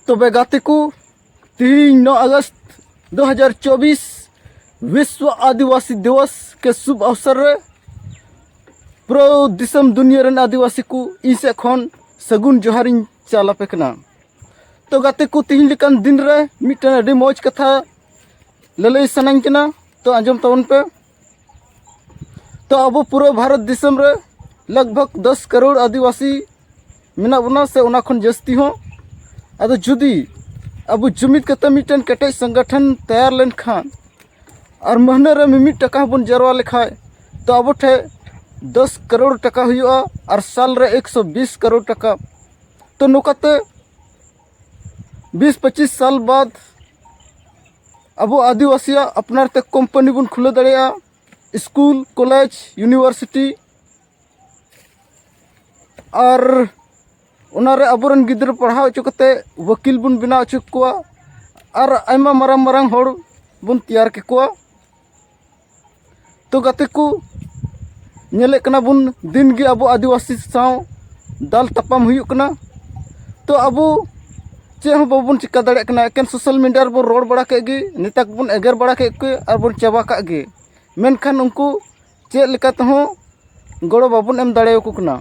तो गाते को 3 अगस्त 2024 विश्व आदिवासी दिवस के शुभ अवसर रे पूरा दिसम दुनिया रन आदिवासी को इसे खन सगुन जोहारिन चालापे कना। तो गाते को तीन लेकान दिन रे मिटन अडी मौज कथा ललई सनाइन कना। तो आंजम तवन पे तो अब पूरा भारत दिसम रे लगभग 10 करोड़ आदिवासी मेना बना से उना खन जस्ती हो। अदो जुदी अब जुमिद कते मिटन केटे संगठन तैयार लेन खान और महीने रे मिमिट टका बन जरवा लेखाय तो अब ठे 10 करोड़ टका हुआ और साल रे 120 करोड़ टका। तो नोकाते 20-25 साल बाद अब आदिवासिया अपनार ते कंपनी बन खुले दड़िया, स्कूल कॉलेज यूनिवर्सिटी और उनारे अबरन गिद्र पढ़ाव चो कते वकील बन बिना चुक कोआ और आयमा मारांग मारांग होड़ बन तैयार के कोआ। तो गाते को नेले कना बन दिन गे अब आदिवासी साव दाल तपाम हुयुक कना। तो अब चे हम बाबन चिका दाड़े कना एकेन सोशल मीडिया रे बन रोड बड़ा के गे नेता को बन एगर बड़ा के और बन चाबा का गे मेनखान उनको चे लेका तहो गड़ो बाबन एम दाड़े को कना।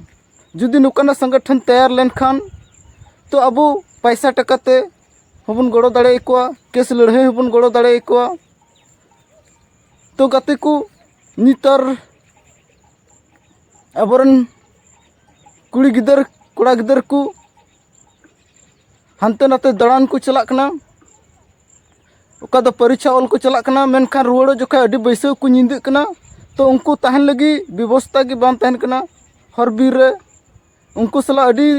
जुदी नुकाना संगठन तैयार लेन खान तो अब पैसा टकाते हबन गड़ो दाड़े को केस लड़ाई हबन गड़ो दाड़े को। तो गाते को नितर अबरन कुड़ी गिदर कोड़ा गिदर को हानते नाते दड़ान को चलाक कना, ओका दो परीक्षा ऑल को चलाक कना। मेनखान रुवाड़ो जोखा अडी बैसव को निंदे कना। तो उनको तहन लगी व्यवस्था की बान तहन कना हर बीर रे उनको सला अडी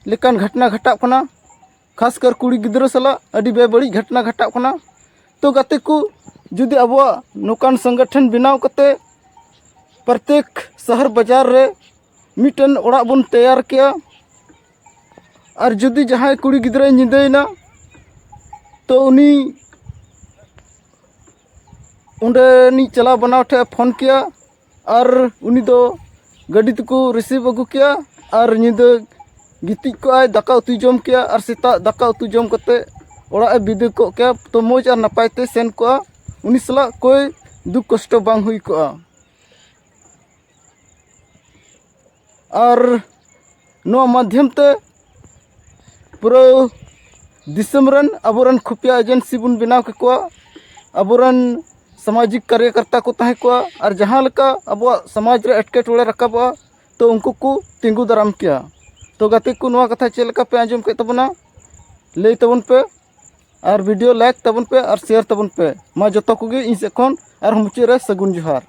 लेकान घटना घटाव कना, खासकर कुड़ी गिद्रो सला अडी बेबड़ी घटना घटाव कना। तो गाते को जुदी अब नोकान संगठन बनाव कते प्रत्येक शहर बाजार रे मिटन ओड़ा बन तैयार किया और जुदी जहाँ कुड़ी गिद्रे निंदेना तो उनी उन्हें चला बनाव ठे फोन किया और उनी दो गाड़ी तको रिसीव अगू किया और निंद गिती को आय दाका उतु जम किया और सेता दाका उतु जम कते ओड़ा विदे को क्या। तो मौज और नपायते सेन को उनी सला कोई दुख कष्ट बांग हुई को। और नो माध्यम ते पूरा दिसम रन अबरन खुफिया एजेंसी बन बनाव के को अबरन सामाजिक कार्यकर्ता को तहे को और जहाँ लका अब समाज रे एटकेटोड़े रकाबा तो उनको को तिंगु दाराम किया। तो गाते को नवा कथा चेलका पे आंजम के तबना लई तबन पे और वीडियो लाइक तबन पे और शेयर तबन पे मा जतो को गे इन से कोन और मुचे रे सगुन जोहार।